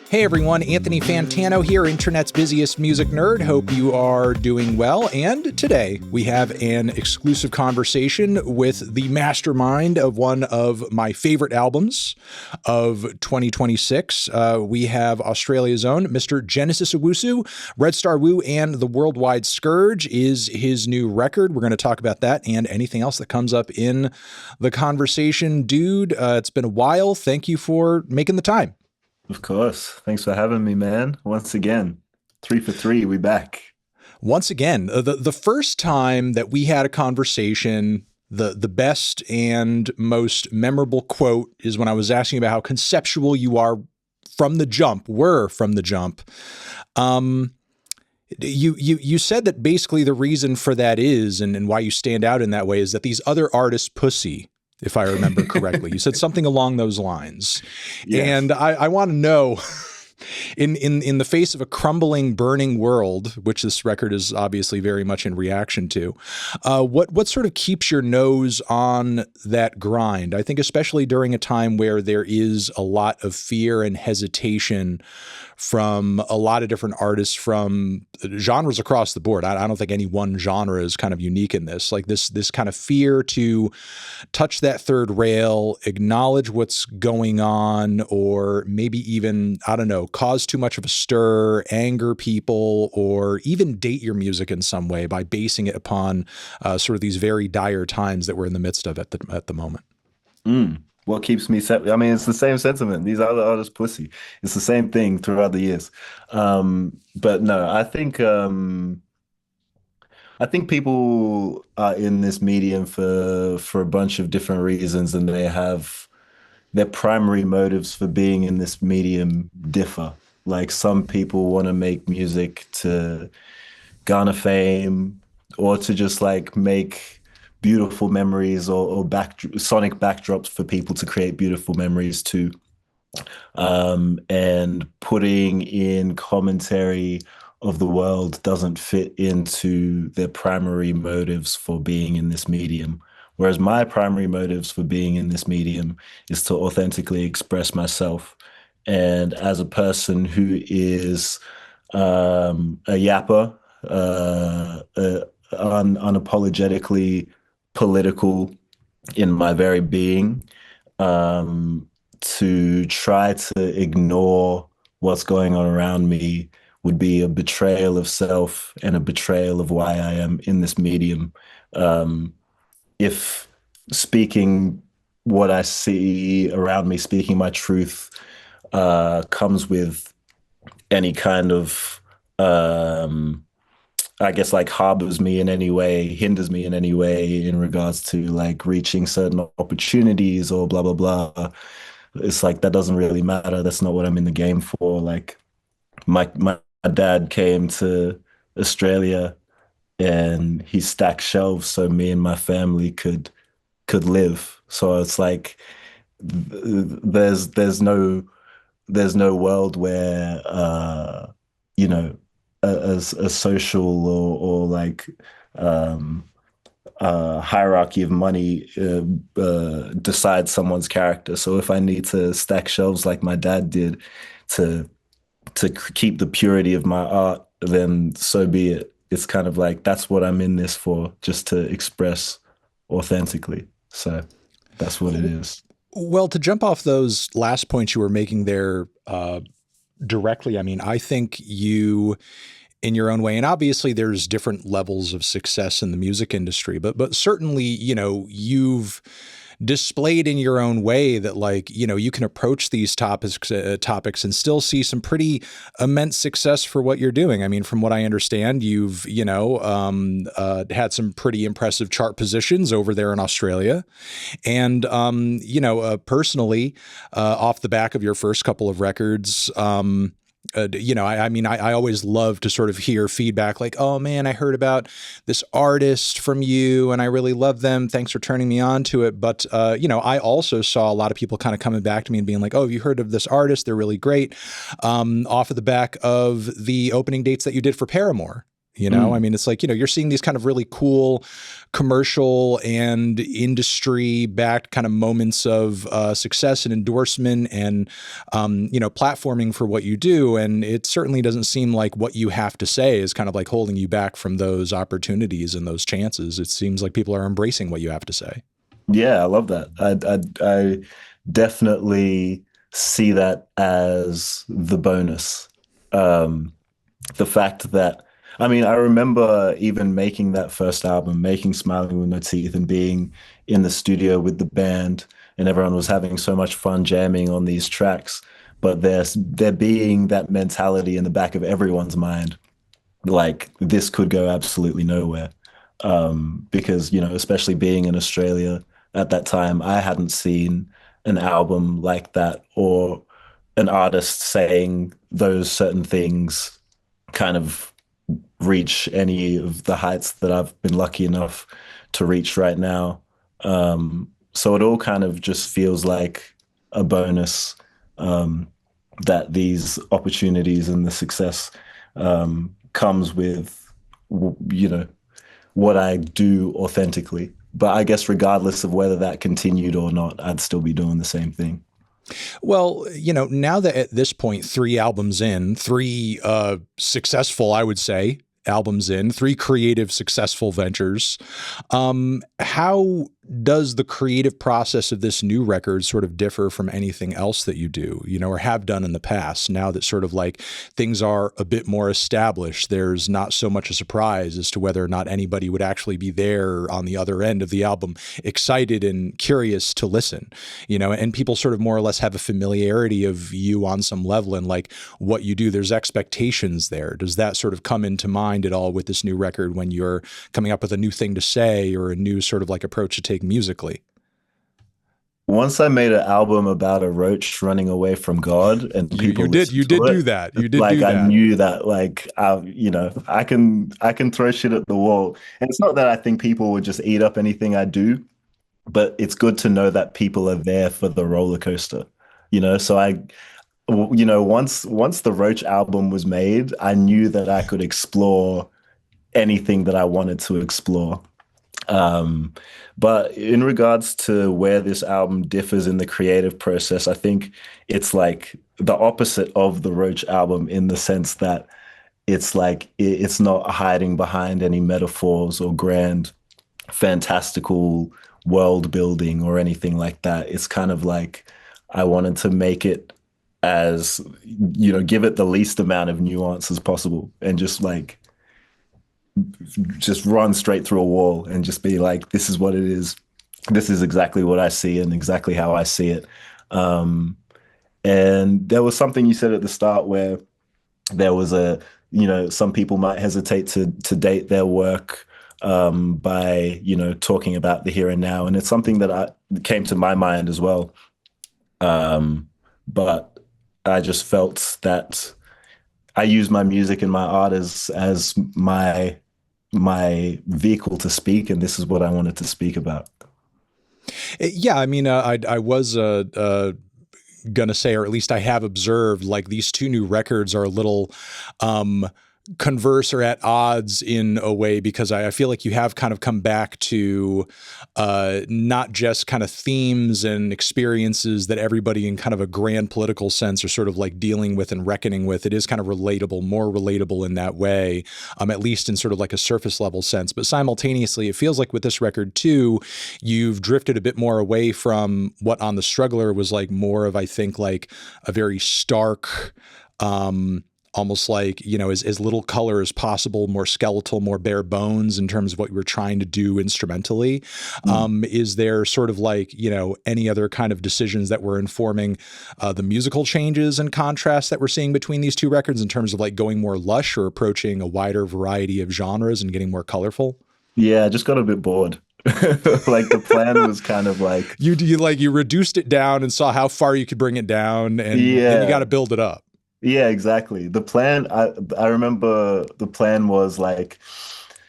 Hey everyone, Anthony Fantano here, internet's busiest music nerd. Hope you are doing well. And today we have an exclusive conversation with the mastermind of one of my favorite albums of 2026. We have Australia's own Mr. Genesis Owusu. Redstar Woo and the Worldwide Scourge is his new record. We're going to talk about that and anything else that comes up in the conversation. Dude, it's been a while. Thank you for making the time. Of course. Thanks for having me, man. Once again, 3 for 3, we back. Once again, the first time that we had a conversation, the best and most memorable quote is when I was asking about how conceptual you are were from the jump. You said that basically the reason for that is, and why you stand out in that way, is that these other artists pussy, if I remember correctly. You said something along those lines. Yes. And I want to know, in the face of a crumbling, burning world, which this record is obviously very much in reaction to, what sort of keeps your nose on that grind? I think especially during a time where there is a lot of fear and hesitation from a lot of different artists from genres across the board. I don't think any one genre is kind of unique in this. Like this kind of fear to touch that third rail, acknowledge what's going on, or maybe even, I don't know, cause too much of a stir, anger people, or even date your music in some way by basing it upon sort of these very dire times that we're in the midst of at the moment. What keeps me set? I mean, it's the same sentiment. These other artists pussy. It's the same thing throughout the years. But no, I think people are in this medium for a bunch of different reasons, and they have their primary motives for being in this medium differ. Like some people want to make music to garner fame or to just like make beautiful memories or sonic backdrops for people to create beautiful memories too. And putting in commentary of the world doesn't fit into their primary motives for being in this medium. Whereas my primary motives for being in this medium is to authentically express myself. And as a person who is a yapper, unapologetically political in my very being, to try to ignore what's going on around me would be a betrayal of self and a betrayal of why I am in this medium. If speaking what I see around me, speaking my truth, comes with any kind of I guess like harbors me in any way, hinders me in any way in regards to like reaching certain opportunities or blah, blah, blah. It's like that doesn't really matter. That's not what I'm in the game for. Like my dad came to Australia and he stacked shelves so me and my family could live. So it's like there's no world where you know a social or like hierarchy of money decides someone's character. So if I need to stack shelves like my dad did to keep the purity of my art, then so be it. It's kind of like that's what I'm in this for, just to express authentically. So that's what it is. Well, to jump off those last points you were making there directly, I mean, I think you, in your own way, and obviously there's different levels of success in the music industry, but certainly, you've displayed in your own way that like, you can approach these topics and still see some pretty immense success for what you're doing. I mean, from what I understand, you've, had some pretty impressive chart positions over there in Australia. And, personally, off the back of your first couple of records, I always love to sort of hear feedback like, oh man, I heard about this artist from you and I really love them. Thanks for turning me on to it. But, I also saw a lot of people kind of coming back to me and being like, oh, have you heard of this artist? They're really great. Off of the back of the opening dates that you did for Paramore. You know, I Mm. mean, it's like, you're seeing these kind of really cool commercial and industry backed kind of moments of success and endorsement and, platforming for what you do. And it certainly doesn't seem like what you have to say is kind of like holding you back from those opportunities and those chances. It seems like people are embracing what you have to say. Yeah, I love that. I definitely see that as the bonus. Um, the fact that, I mean, I remember even making that first album, making Smiling with No Teeth, and being in the studio with the band, and everyone was having so much fun jamming on these tracks. But there being that mentality in the back of everyone's mind, like this could go absolutely nowhere. Because, especially being in Australia at that time, I hadn't seen an album like that or an artist saying those certain things kind of reach any of the heights that I've been lucky enough to reach right now. So it all kind of just feels like a bonus, um, that these opportunities and the success comes with, what I do authentically. But I guess regardless of whether that continued or not, I'd still be doing the same thing. Well, now that at this point, 3 albums in, three successful, I would say, albums in, 3 creative, successful ventures, how does the creative process of this new record sort of differ from anything else that you do, or have done in the past? Now that sort of like things are a bit more established, there's not so much a surprise as to whether or not anybody would actually be there on the other end of the album, excited and curious to listen, and people sort of more or less have a familiarity of you on some level and like what you do. There's expectations there. Does that sort of come into mind at all with this new record when you're coming up with a new thing to say or a new sort of like approach to take musically? Once I made an album about a roach running away from God and You people you did listened you to did do it, that. You did like do I that. knew that like I can throw shit at the wall. And it's not that I think people would just eat up anything I do, but it's good to know that people are there for the roller coaster. So once the Roach album was made, I knew that I could explore anything that I wanted to explore. Um, but in regards to where this album differs in the creative process, I think it's like the opposite of the Roach album in the sense that it's like it's not hiding behind any metaphors or grand fantastical world building or anything like that. It's kind of like I wanted to make it as, give it the least amount of nuance as possible and just run straight through a wall and just be like, this is what it is. This is exactly what I see and exactly how I see it. Um, and there was something you said at the start where there was some people might hesitate to date their work by, talking about the here and now. And it's something that came to my mind as well. But I just felt that I use my music and my art as my vehicle to speak, and this is what I wanted to speak about. Yeah, I mean, I was gonna say, or at least I have observed, like these 2 new records are a little converse or at odds in a way, because I feel like you have kind of come back to not just kind of themes and experiences that everybody in kind of a grand political sense are sort of like dealing with and reckoning with. It is kind of relatable, more relatable in that way, at least in sort of like a surface level sense. But simultaneously, it feels like with this record too, you've drifted a bit more away from what On the Struggler was like more of, I think, like a very stark, almost like, as little color as possible, more skeletal, more bare bones in terms of what you were trying to do instrumentally. Mm. Is there sort of like, any other kind of decisions that were informing the musical changes and contrast that we're seeing between these 2 records in terms of like going more lush or approaching a wider variety of genres and getting more colorful? Yeah, I just got a bit bored. Like the plan was kind of like, You reduced it down and saw how far you could bring it down, and then you got to yeah, build it up. yeah, exactly. The plan, I remember the plan was like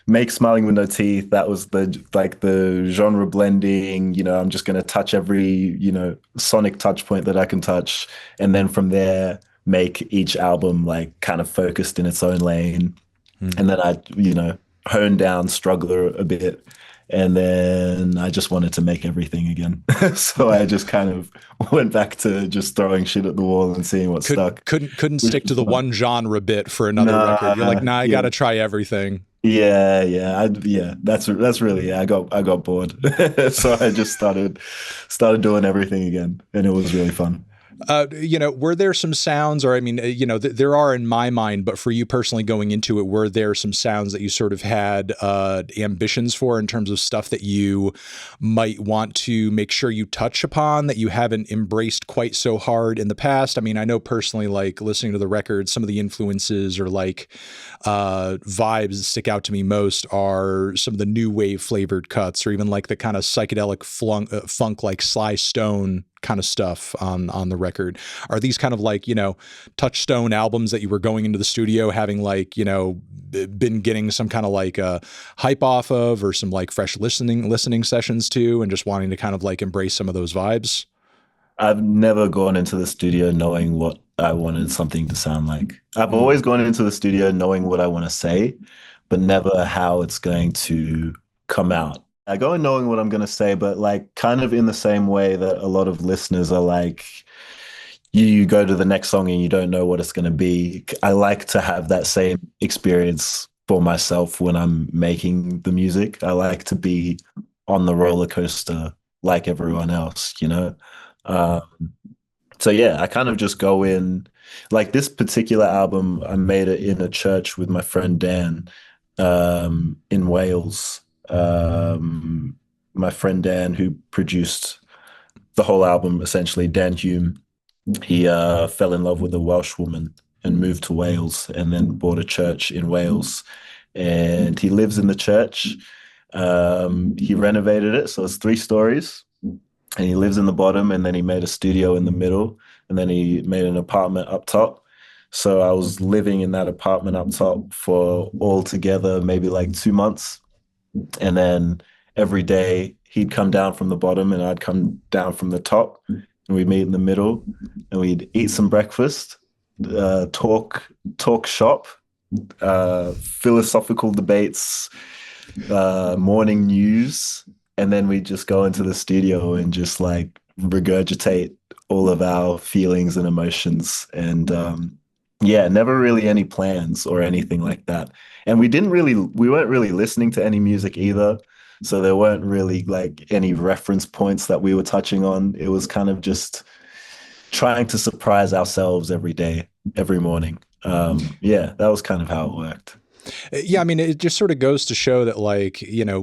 make Smiling with No Teeth. That was the genre blending, I'm just gonna touch every, sonic touch point that I can touch. And then from there, make each album like kind of focused in its own lane. Hmm. And then I, honed down Struggler a bit. And then I just wanted to make everything again. So I just kind of went back to just throwing shit at the wall and seeing what stuck, Couldn't which stick was to the fun. one genre bit for another record. You're like, Nah, nah, I yeah, got to try everything. yeah. That's really it. I got bored. So I just started doing everything again, and it was really fun. Were there some sounds, or I mean, there are in my mind, but for you personally going into it, were there some sounds that you sort of had ambitions for in terms of stuff that you might want to make sure you touch upon that you haven't embraced quite so hard in the past? I mean, I know personally, like listening to the record, some of the influences or like vibes that stick out to me most are some of the new wave flavored cuts, or even like the kind of psychedelic funk, like Sly Stone kind of stuff on the record. Are these kind of like, touchstone albums that you were going into the studio having like, been getting some kind of like hype off of, or some like fresh listening sessions to, and just wanting to kind of like embrace some of those vibes? I've never gone into the studio knowing what I wanted something to sound like. I've Mm. always gone into the studio knowing what I want to say, but never how it's going to come out. I go in knowing what I'm going to say, but like kind of in the same way that a lot of listeners are like, you go to the next song and you don't know what it's going to be. I like to have that same experience for myself when I'm making the music. I like to be on the roller coaster like everyone else. Um, so yeah, I kind of just go in like this particular album, I made it in a church with my friend Dan in Wales. My friend Dan, who produced the whole album, essentially, Dan Hume, he fell in love with a Welsh woman and moved to Wales and then bought a church in Wales. And he lives in the church. He renovated it, so it's 3 stories. And he lives in the bottom, and then he made a studio in the middle, and then he made an apartment up top. So I was living in that apartment up top for altogether maybe like 2 months. And then every day he'd come down from the bottom and I'd come down from the top, and we'd meet in the middle and we'd eat some breakfast, talk shop, philosophical debates, morning news, and then we just go into the studio and just like regurgitate all of our feelings and emotions. And yeah, never really any plans or anything like that. And we weren't really listening to any music either. So there weren't really like any reference points that we were touching on. It was kind of just trying to surprise ourselves every day, every morning. Yeah, that was kind of how it worked. Yeah, I mean, it just sort of goes to show that, like,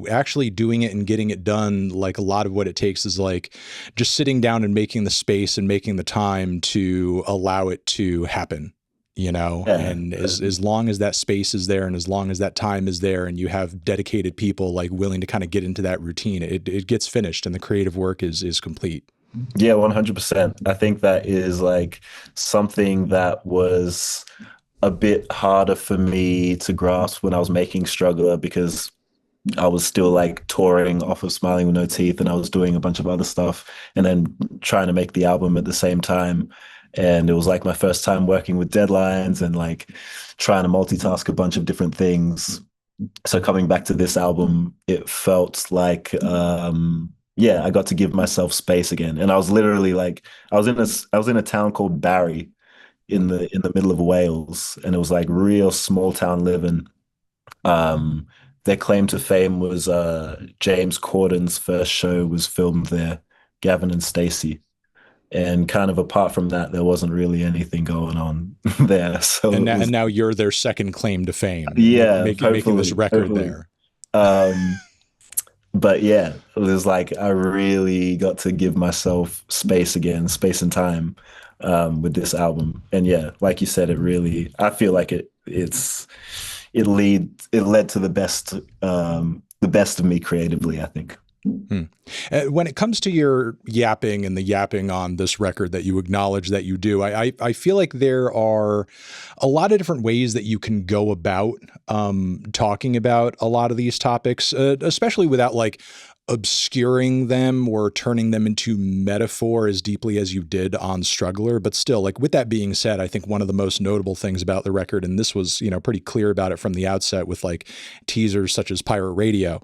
actually doing it and getting it done, like, a lot of what it takes is like just sitting down and making the space and making the time to allow it to happen. Yeah, And as long as that space is there and as long as that time is there and you have dedicated people like willing to kind of get into that routine, it gets finished and the creative work is complete. yeah, 100%. I think that is like something that was a bit harder for me to grasp when I was making Struggler because I was still like touring off of Smiling with No Teeth and I was doing a bunch of other stuff and then trying to make the album at the same time. And it was like my first time working with deadlines and like trying to multitask a bunch of different things. So coming back to this album, it felt like yeah, I got to give myself space again. And I was literally like I was in a town called Barry in the middle of Wales, and it was like real small town living. Um, their claim to fame was James Corden's first show was filmed there, Gavin and Stacey. And kind of apart from that, there wasn't really anything going on there. So And it now, and was, now you're their second claim to fame, yeah, making this hopefully, record hopefully. there. Um, but yeah, it was like I really got to give myself space again, space and time with this album. And yeah, like you said, I feel like it led to the best of me creatively, I think. Hmm. When it comes to your yapping and the yapping on this record that you acknowledge that you do, I feel like there are a lot of different ways that you can go about talking about a lot of these topics, especially without like obscuring them or turning them into metaphor as deeply as you did on Struggler. But still, like, with that being said, I think one of the most notable things about the record, and this was, pretty clear about it from the outset with like teasers such as Pirate Radio,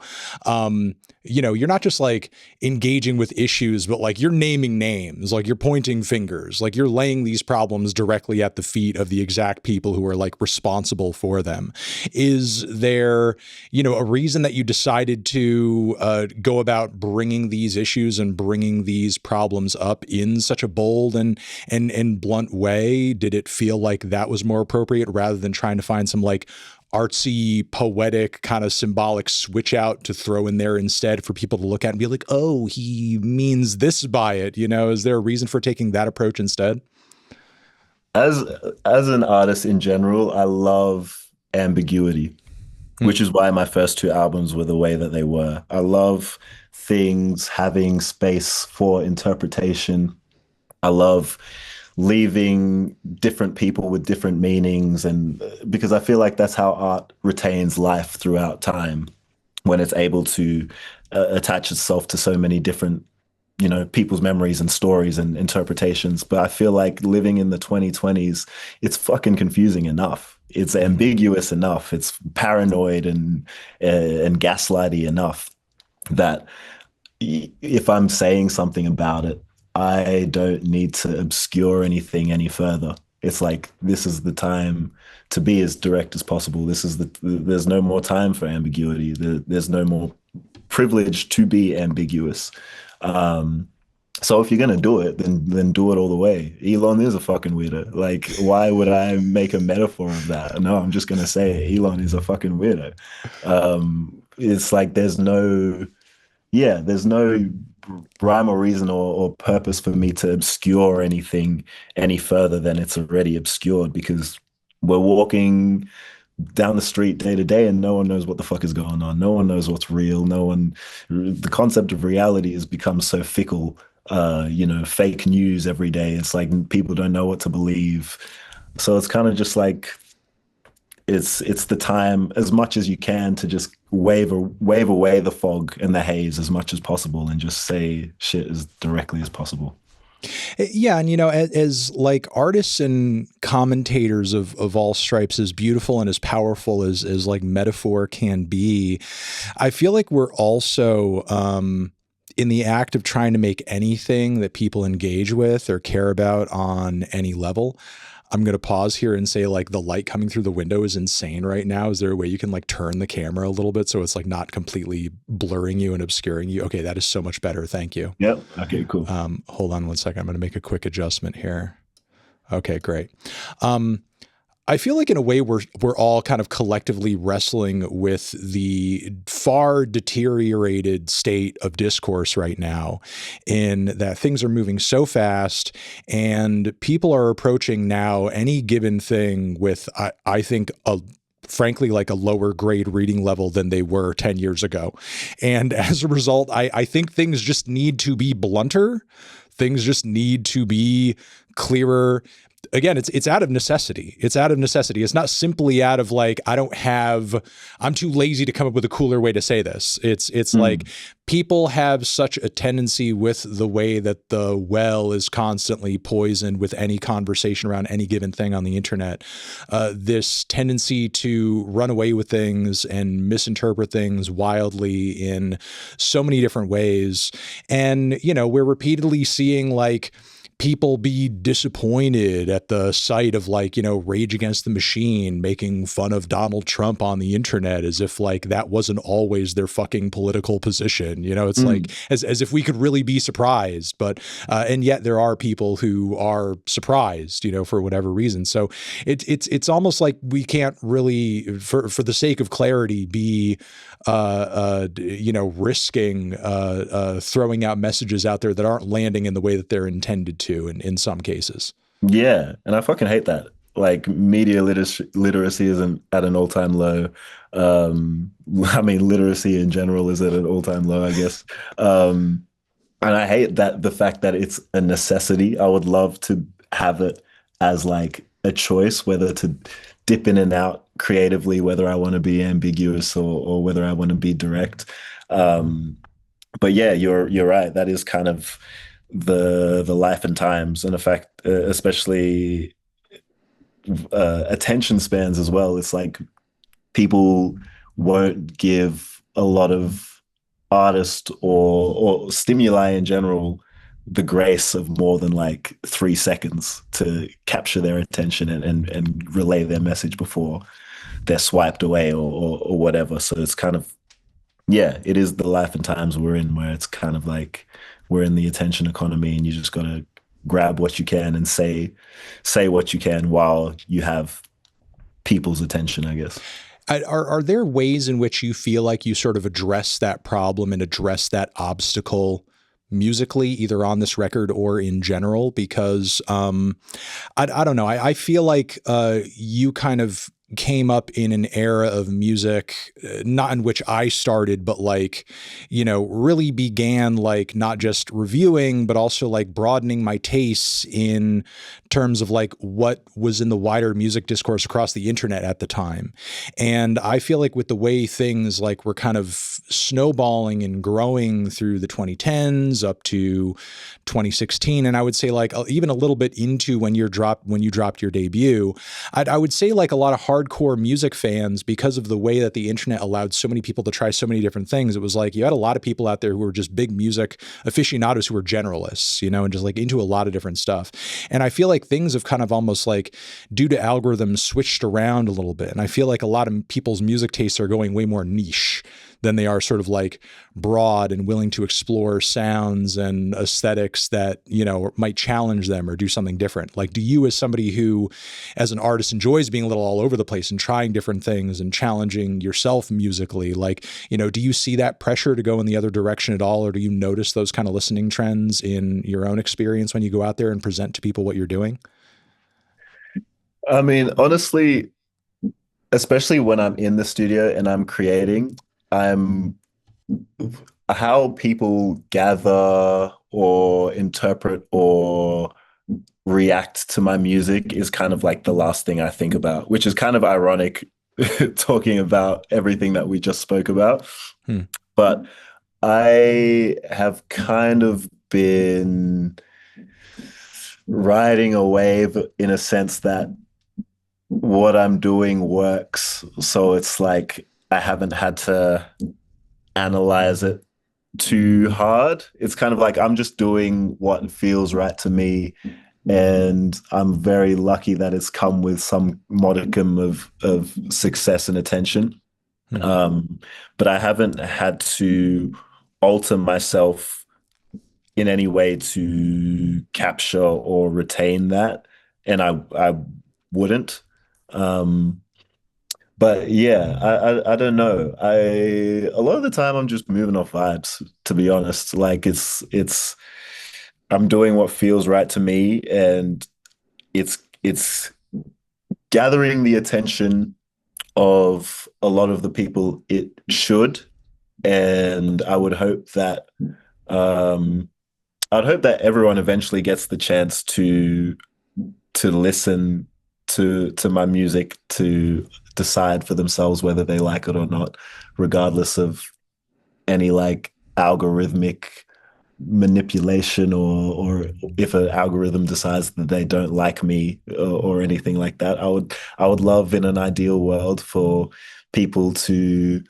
you're not just like engaging with issues, but like you're naming names, like you're pointing fingers, like you're laying these problems directly at the feet of the exact people who are like responsible for them. Is there, a reason that you decided to go about bringing these issues and bringing these problems up in such a bold and blunt way? Did it feel like that was more appropriate rather than trying to find some like artsy, poetic, kind of symbolic switch out to throw in there instead for people to look at and be like, oh, he means this by it? Is there a reason for taking that approach instead? As as an artist in general, I love ambiguity, Hmm. which is why my first two albums were the way that they were. I love things having space for interpretation. I love leaving different people with different meanings, and because I feel like that's how art retains life throughout time, when it's able to attach itself to so many different, people's memories and stories and interpretations. But I feel like living in the 2020s, it's fucking confusing enough. It's Hmm. ambiguous enough. It's paranoid and gaslighty enough that if I'm saying something about it, I don't need to obscure anything any further. It's like this is the time to be as direct as possible. There's no more time for ambiguity. There's no more privilege to be ambiguous. Um, so if you're gonna do it, then do it all the way. Elon is a fucking weirdo. Like, why would I make a metaphor of that? No, I'm just gonna say Elon is a fucking weirdo. It's like there's no rhyme or reason or purpose for me to obscure anything any further than it's already obscured, because we're walking down the street day to day and no one knows what the fuck is going on. No one knows what's real. The concept of reality has become so fickle. Fake news every day. It's like people don't know what to believe. So it's kind of just like it's the time as much as you can to just wave away the fog and the haze as much as possible and just say shit as directly as possible. Yeah, and as like artists and commentators of all stripes, as beautiful and as powerful as like metaphor can be, I feel like we're also in the act of trying to make anything that people engage with or care about on any level. I'm going to pause here and say, like, the light coming through the window is insane right now. Is there a way you can like turn the camera a little bit so it's like not completely blurring you and obscuring you? Okay, that is so much better. Thank you. Yep. Okay, cool. Hold on one second. I'm going to make a quick adjustment here. Okay, great. Um, I feel like in a way we're all kind of collectively wrestling with the far deteriorated state of discourse right now, in that things are moving so fast and people are approaching now any given thing with I think a frankly like a lower grade reading level than they were 10 years ago. And as a result, I think things just need to be blunter. Things just need to be clearer. Again, it's out of necessity. It's out of necessity. It's not simply out of like, I'm too lazy to come up with a cooler way to say this. It's like Mm. people have such a tendency with the way that the well is constantly poisoned with any conversation around any given thing on the internet. This tendency to run away with things and misinterpret things wildly in so many different ways. And, we're repeatedly seeing like people be disappointed at the sight of like, Rage Against the Machine making fun of Donald Trump on the internet as if like that wasn't always their fucking political position. It's like Mm. as if we could really be surprised, but and yet there are people who are surprised, for whatever reason. So it's almost like we can't really, for the sake of clarity, be risking throwing out messages out there that aren't landing in the way that they're intended to in some cases. Yeah, and I fucking hate that. Like media literacy is at an all-time low. I mean, literacy in general is at an all-time low, I guess. Um, and I hate that the fact that it's a necessity. I would love to have it as like a choice, whether to dip in and out creatively, whether I want to be ambiguous or whether I want to be direct. Um, But yeah, you're right. That is kind of the life and times, and in fact, especially attention spans as well. It's like people won't give a lot of artist or stimuli in general the grace of more than like 3 seconds to capture their attention and relay their message before they're swiped away or whatever. So it's kind of, yeah, it is the life and times we're in where it's kind of like we're in the attention economy and you just got to grab what you can and say what you can while you have people's attention, I guess. Are there ways in which you feel like you sort of address that problem and address that obstacle musically, either on this record or in general? Because I don't know. I feel like you kind of came up in an era of music, not in which I started, but like, really began like not just reviewing, but also like broadening my tastes in terms of like what was in the wider music discourse across the internet at the time. And I feel like with the way things like were kind of snowballing and growing through the 2010s up to 2016, and I would say like even a little bit into when you dropped your debut, I would say like a lot of hardcore music fans, because of the way that the internet allowed so many people to try so many different things, it was like you had a lot of people out there who were just big music aficionados who were generalists, and just like into a lot of different stuff. And I feel like things have kind of almost like, due to algorithms, switched around a little bit. And I feel like a lot of people's music tastes are going way more niche than they are sort of like broad and willing to explore sounds and aesthetics that, might challenge them or do something different. Like, do you, as somebody who, as an artist, enjoys being a little all over the place and trying different things and challenging yourself musically, like, do you see that pressure to go in the other direction at all? Or do you notice those kind of listening trends in your own experience when you go out there and present to people what you're doing? I mean, honestly, especially when I'm in the studio and I'm creating, I'm how people gather or interpret or react to my music is kind of like the last thing I think about, which is kind of ironic talking about everything that we just spoke about. Hmm. But I have kind of been riding a wave in a sense that what I'm doing works. So it's like I haven't had to analyze it too hard. It's kind of like I'm just doing what feels right to me. And I'm very lucky that it's come with some modicum of success and attention. Hmm. But I haven't had to alter myself in any way to capture or retain that. And I wouldn't. Um, but yeah, I don't know. A lot of the time I'm just moving off vibes, to be honest. Like it's I'm doing what feels right to me, and it's gathering the attention of a lot of the people it should. And um I'd hope that everyone eventually gets the chance to listen to my music, to decide for themselves whether they like it or not, regardless of any like algorithmic manipulation or if an algorithm decides that they don't like me or anything like that. I would love in an ideal world for people to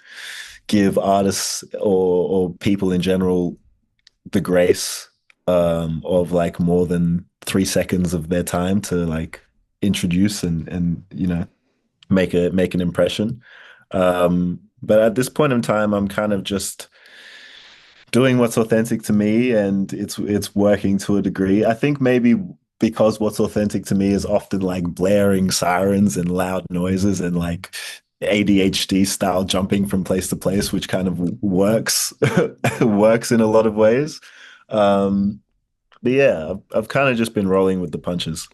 give artists or people in general the grace of like more than 3 seconds of their time to like introduce and make an impression. But at this point in time, I'm kind of just doing what's authentic to me, and it's working to a degree. I think maybe because what's authentic to me is often like blaring sirens and loud noises and like ADHD style jumping from place to place, which kind of works works in a lot of ways. Um, but yeah, I've kind of just been rolling with the punches.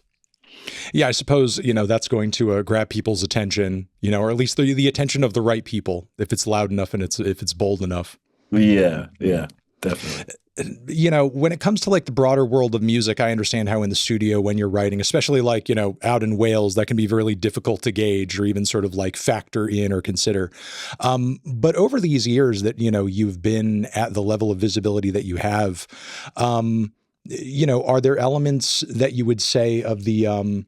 Yeah, I suppose, that's going to grab people's attention, or at least the attention of the right people if it's loud enough and if it's bold enough. Yeah, yeah, definitely. when it comes to like the broader world of music, I understand how in the studio when you're writing, especially like, out in Wales, that can be really difficult to gauge or even sort of like factor in or consider. But over these years that, you've been at the level of visibility that you have, are there elements that you would say of the,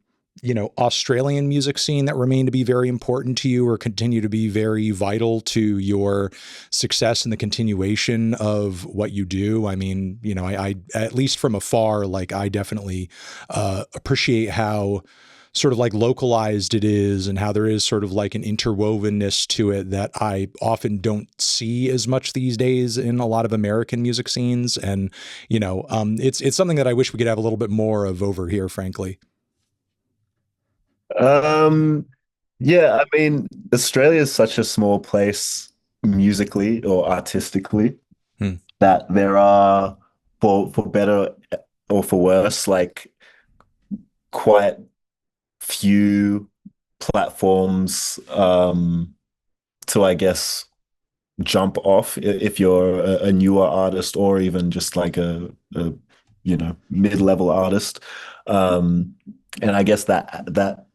Australian music scene that remain to be very important to you or continue to be very vital to your success and the continuation of what you do? I mean, I at least from afar, like I definitely appreciate how sort of like localized it is and how there is sort of like an interwovenness to it that I often don't see as much these days in a lot of American music scenes. And, it's something that I wish we could have a little bit more of over here, frankly. Um, yeah, I mean, Australia is such a small place musically or artistically Hmm. that there are, for better or for worse, like quite few platforms to, I guess, jump off if you're a newer artist or even just like a mid-level artist. Um, and I guess that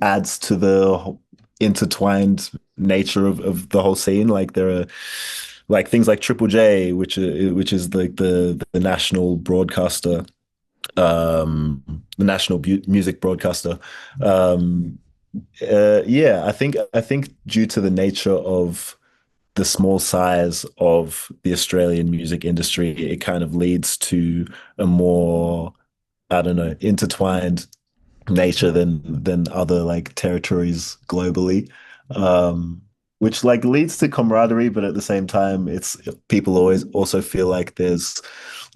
adds to the intertwined nature of the whole scene. Like there are like things like Triple J, which is like the national broadcaster, the national music broadcaster. Um, yeah, I think due to the nature of the small size of the Australian music industry, it kind of leads to a more, I don't know, intertwined nature than other like territories globally. Um, which like leads to camaraderie, but at the same time, it's people always also feel like there's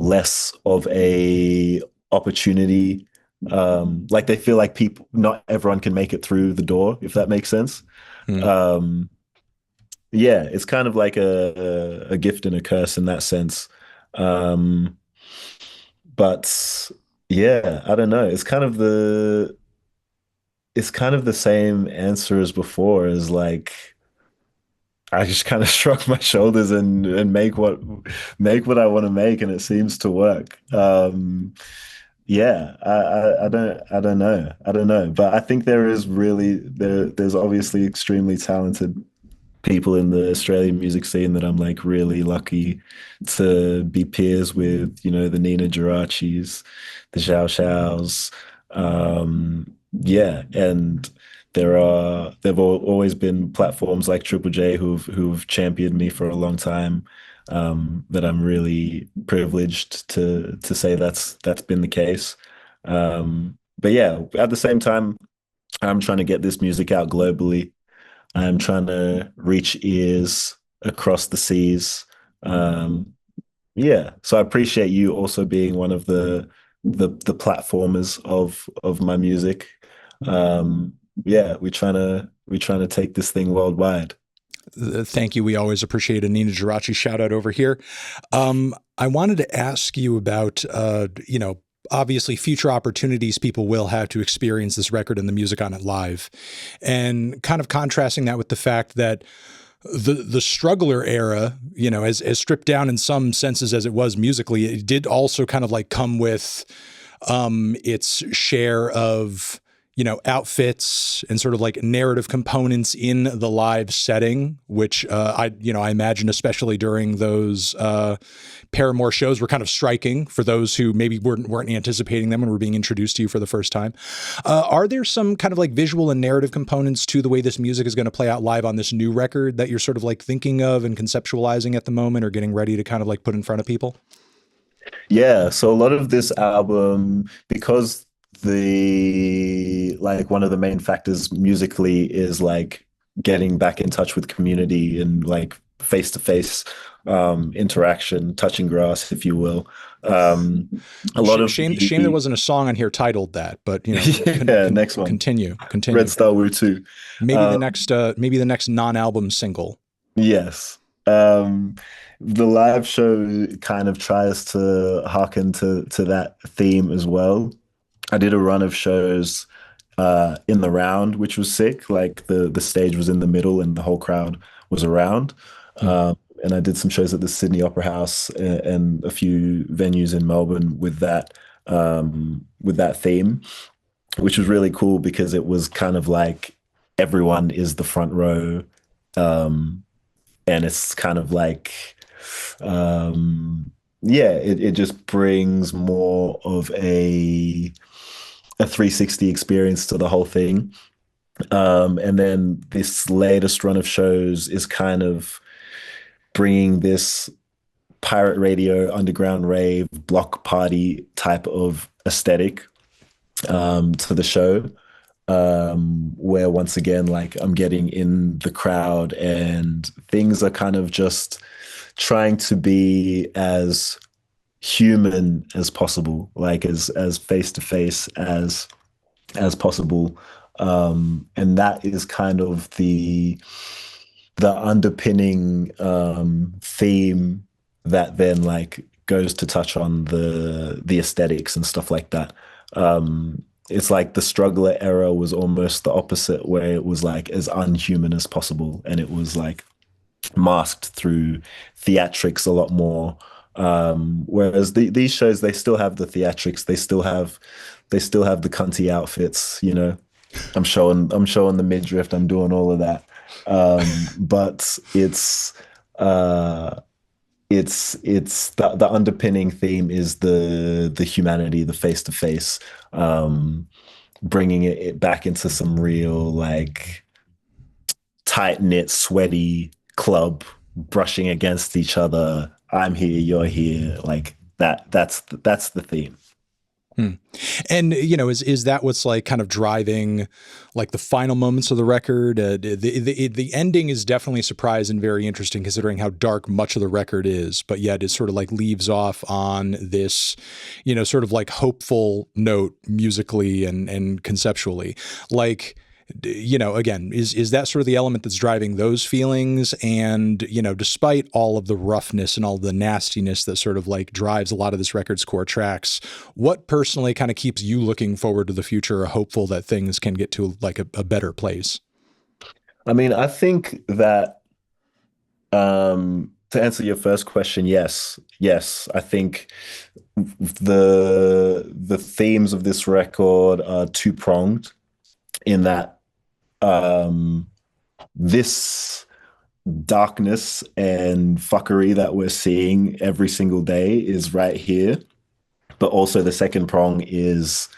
less of a opportunity. Like they feel like people, not everyone can make it through the door, if that makes sense. Hmm. Um, yeah, it's kind of like a gift and a curse in that sense. Um, but yeah, I don't know. It's kind of the same answer as before, is like I just kind of shrug my shoulders and make what I want to make, and it seems to work. Yeah, I don't know, but I think there's obviously extremely talented people in the Australian music scene that I'm like really lucky to be peers with, the Nina Girachis, the Xiao Xiaos. Yeah, and there've always been platforms like Triple J who've championed me for a long time. That I'm really privileged to say that's been the case. But yeah, at the same time, I'm trying to get this music out globally. I'm trying to reach ears across the seas. Um, yeah, so I appreciate you also being one of the platformers of my music. Um, yeah, we're trying to take this thing worldwide. Thank you. We always appreciate a Nina Geraci shout out over here. I wanted to ask you about, obviously future opportunities people will have to experience this record and the music on it live, and kind of contrasting that with the fact that the struggler era, as stripped down in some senses as it was musically, it did also kind of like come with its share of outfits and sort of like narrative components in the live setting, which I imagine especially during those Paramore shows were kind of striking for those who maybe weren't anticipating them when were being introduced to you for the first time. Are there some kind of like visual and narrative components to the way this music is going to play out live on this new record that you're sort of like thinking of and conceptualizing at the moment or getting ready to kind of like put in front of people? Yeah, so a lot of this album, because the like one of the main factors musically is like getting back in touch with community and like face-to-face interaction, touching grass, if you will. Um, a lot of Shame there the wasn't a song on here titled that, but yeah, next one, continue. Redstar Wu 2. Maybe the next non-album single. Yes. Um, the live show kind of tries to hearken to that theme as well. I did a run of shows in the round, which was sick. Like the stage was in the middle and the whole crowd was around. Hmm. and I did some shows at the Sydney Opera House and a few venues in Melbourne with that theme, which was really cool because it was kind of like everyone is the front row, um, and it's kind of like yeah, it just brings more of a 360 experience to the whole thing. And then this latest run of shows is kind of bringing this pirate radio, underground rave, block party type of aesthetic to the show. Where once again, like I'm getting in the crowd and things are kind of just trying to be as human as possible, like as face to face as possible. And that is kind of the underpinning theme that then like goes to touch on the aesthetics and stuff like that. It's like the struggler era was almost the opposite, where it was like as unhuman as possible, and it was like masked through theatrics a lot more. Whereas these shows, they still have the theatrics, they still have the cunty outfits, you know. I'm showing the midriff, I'm doing all of that. But it's the underpinning theme is the humanity, the face to face, bringing it back into some real like tight knit, sweaty club, brushing against each other. I'm here, you're here, like that. That's the theme. Hmm. And is that what's like kind of driving like the final moments of the record? The ending is definitely a surprise and very interesting considering how dark much of the record is, but yet it sort of like leaves off on this, sort of like hopeful note musically and conceptually. Like, again, is that sort of the element that's driving those feelings? And, despite all of the roughness and all the nastiness that sort of like drives a lot of this record's core tracks, what personally kind of keeps you looking forward to the future, or hopeful that things can get to like a better place? I mean, I think that to answer your first question, yes, yes, I think the themes of this record are two pronged in that um, this darkness and fuckery that we're seeing every single day is right here. But also the second prong is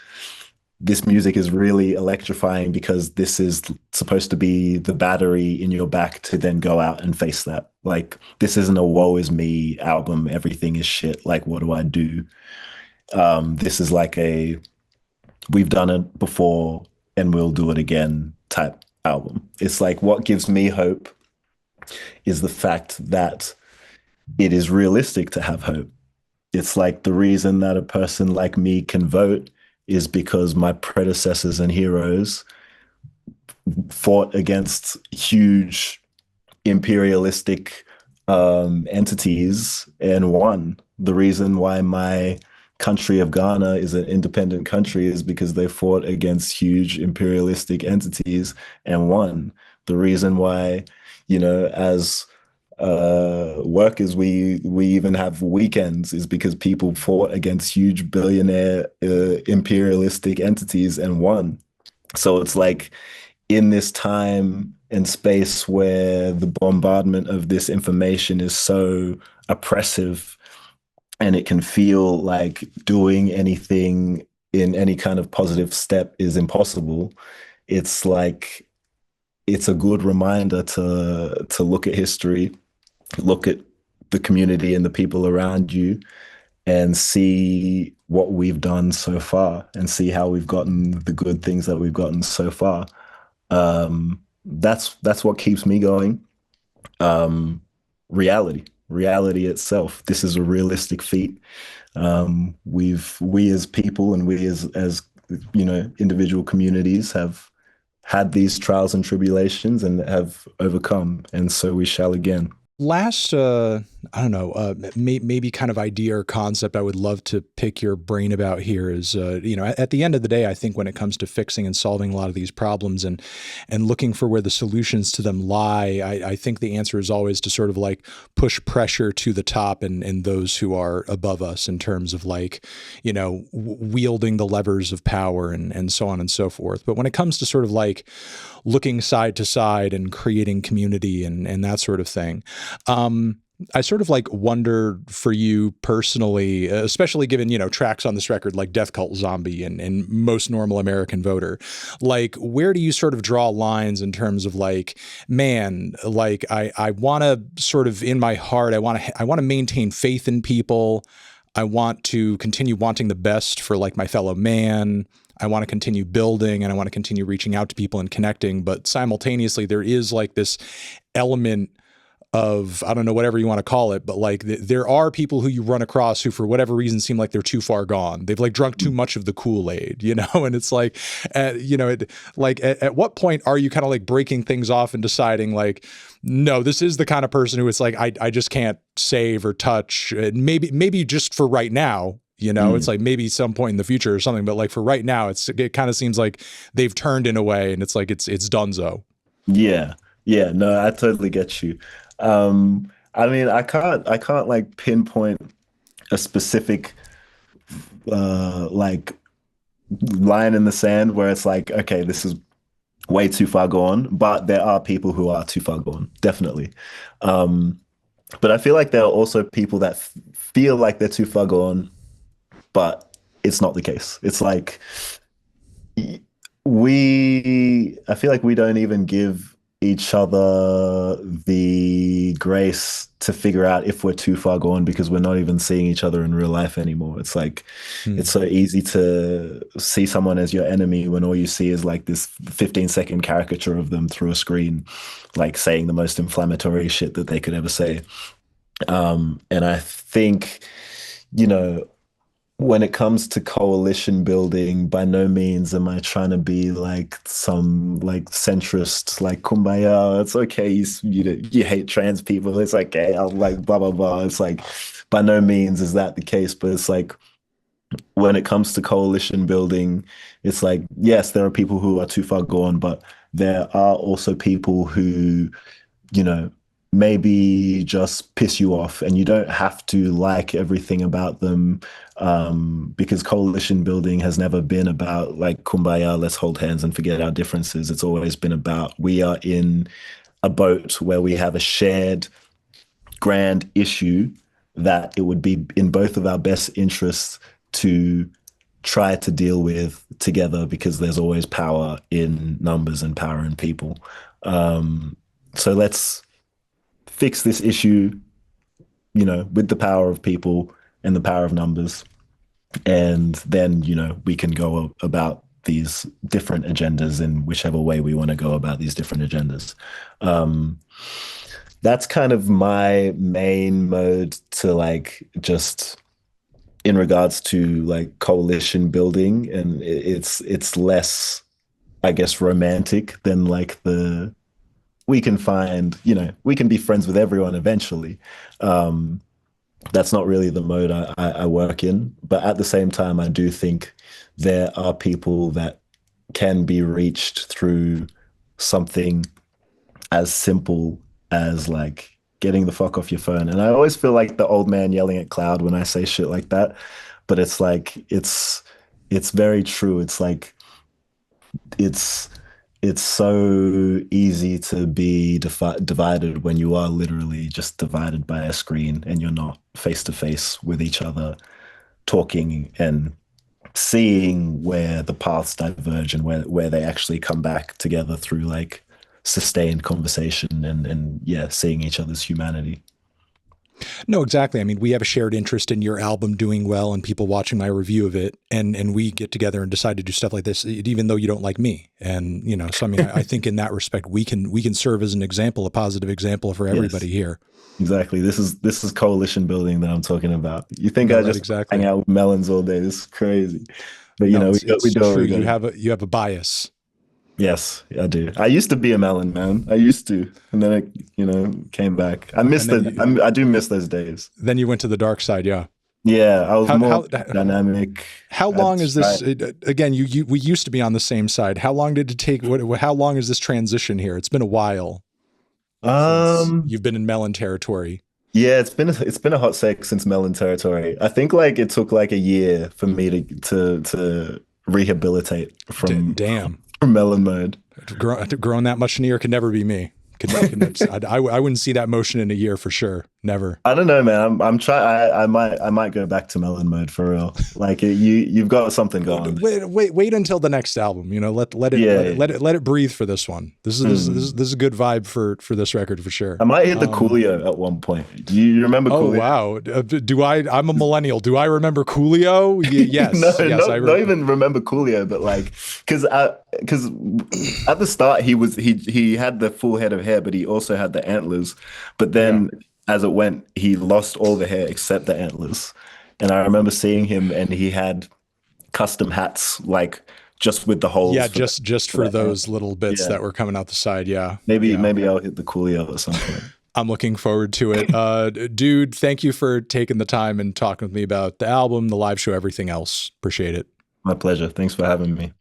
this music is really electrifying because this is supposed to be the battery in your back to then go out and face that. Like, this isn't a woe is me album. Everything is shit. Like, what do I do? This is like a we've done it before and we'll do it again type album. It's like what gives me hope is the fact that it is realistic to have hope. It's like the reason that a person like me can vote is because my predecessors and heroes fought against huge imperialistic entities and won. The reason why my country of Ghana is an independent country is because they fought against huge imperialistic entities and won. The reason why, as workers, we even have weekends is because people fought against huge billionaire imperialistic entities and won. So it's like in this time and space where the bombardment of this information is so oppressive and it can feel like doing anything in any kind of positive step is impossible, it's like it's a good reminder to look at history, look at the community and the people around you, and see what we've done so far and see how we've gotten the good things that we've gotten so far. That's what keeps me going. Reality itself. This is a realistic feat. We as people and we as individual communities have had these trials and tribulations and have overcome, and so we shall again. Last, I don't know, maybe kind of idea or concept I would love to pick your brain about here is, at the end of the day, I think when it comes to fixing and solving a lot of these problems and looking for where the solutions to them lie, I think the answer is always to sort of like push pressure to the top and those who are above us in terms of like, wielding the levers of power and so on and so forth. But when it comes to sort of like looking side to side and creating community and that sort of thing, I sort of like wonder for you personally, especially given, tracks on this record like Death Cult Zombie and Most Normal American Voter, like where do you sort of draw lines in terms of like, man, like I want to sort of in my heart, I want to maintain faith in people. I want to continue wanting the best for like my fellow man. I want to continue building and I want to continue reaching out to people and connecting. But simultaneously, there is like this element of, I don't know, whatever you want to call it, but like there are people who you run across who, for whatever reason, seem like they're too far gone. They've like drunk too much of the Kool-Aid, and it's like, at what point are you kind of like breaking things off and deciding like, no, this is the kind of person who it's like, I just can't save or touch. Maybe just for right now, it's like maybe some point in the future or something, but like for right now, it kind of seems like they've turned in a way and it's like, it's donezo. Yeah. Yeah, no, I totally get you. I mean, I can't like pinpoint a specific like line in the sand where it's like, okay, this is way too far gone, but there are people who are too far gone, definitely. Um, but I feel like there are also people that feel like they're too far gone, but it's not the case. It's like I feel like we don't even give each other the grace to figure out if we're too far gone because we're not even seeing each other in real life anymore. It's like Hmm. it's so easy to see someone as your enemy when all you see is like this 15-second caricature of them through a screen, like saying the most inflammatory shit that they could ever say. And I think, you know, when it comes to coalition building, by no means am I trying to be like some like centrist, like kumbaya. It's okay, you hate trans people. It's like, okay, I'll like blah blah blah. It's like by no means is that the case, but it's like when it comes to coalition building, it's like yes, there are people who are too far gone, but there are also people who you know, maybe just piss you off and you don't have to like everything about them because coalition building has never been about like kumbaya, let's hold hands and forget our differences. It's always been about we are in a boat where we have a shared grand issue that it would be in both of our best interests to try to deal with together because there's always power in numbers and power in people. So let's fix this issue, with the power of people and the power of numbers. And then, we can go about these different agendas in whichever way we want to go about these different agendas. Um, that's kind of my main mode to like just in regards to like coalition building. And it's less, I guess, romantic than like the we can find, we can be friends with everyone eventually. Um, that's not really the mode I work in. But at the same time, I do think there are people that can be reached through something as simple as like getting the fuck off your phone. And I always feel like the old man yelling at cloud when I say shit like that. But it's like it's very true. It's like it's it's so easy to be divided when you are literally just divided by a screen and you're not face to face with each other, talking and seeing where the paths diverge and where they actually come back together through like sustained conversation and yeah, seeing each other's humanity. No, exactly. I mean, we have a shared interest in your album doing well and people watching my review of it, and we get together and decide to do stuff like this, even though you don't like me. And so I mean, I think in that respect, we can serve as an example, a positive example for Yes, everybody here. exactly. This is coalition building that I'm talking about. You think No, I right, just hang exactly. out with melons all day? This is crazy. But No, we it's do what true. we got to. You have a bias. Yes, I do. I used to be a melon man. I used to, and then it, came back. I miss And then the. you I do miss those days. then you went to the dark side. Yeah. Yeah, I was How more how dynamic. how I'd long is try. this? Again, you we used to be on the same side. How long did it take? How long is this transition here? It's been a while since Um, you've been in melon territory. yeah, it's been a hot sec since melon territory. I think like it took like a year for me to rehabilitate Damn. from melon mode. Grown that much in a year could never be me. I wouldn't see that motion in a year for sure. Never. I don't know, man. I'm trying. I might go back to melon mode for real. Like you've got something going. Wait until the next album. You know, Yeah. let it breathe for this one. This is a good vibe for this record for sure. I might hit the Coolio at one point. Do you remember Oh Coolio? wow, do I? I'm a millennial. Do I remember Coolio? No, Yes. not even remember Coolio, but like, because at the start he had the full head of hair, but he also had the antlers. But Yeah, then as it went, he lost all the hair except the antlers. And I remember seeing him, and he had custom hats, like just with the yeah. holes Just for for the ant. those little bits Yeah, that were coming out the side. Yeah, maybe yeah. maybe I'll hit the Coolio at some point. I'm looking forward to it. Dude, thank you for taking the time and talking with me about the album, the live show, everything else. Appreciate it. My pleasure. Thanks for having me.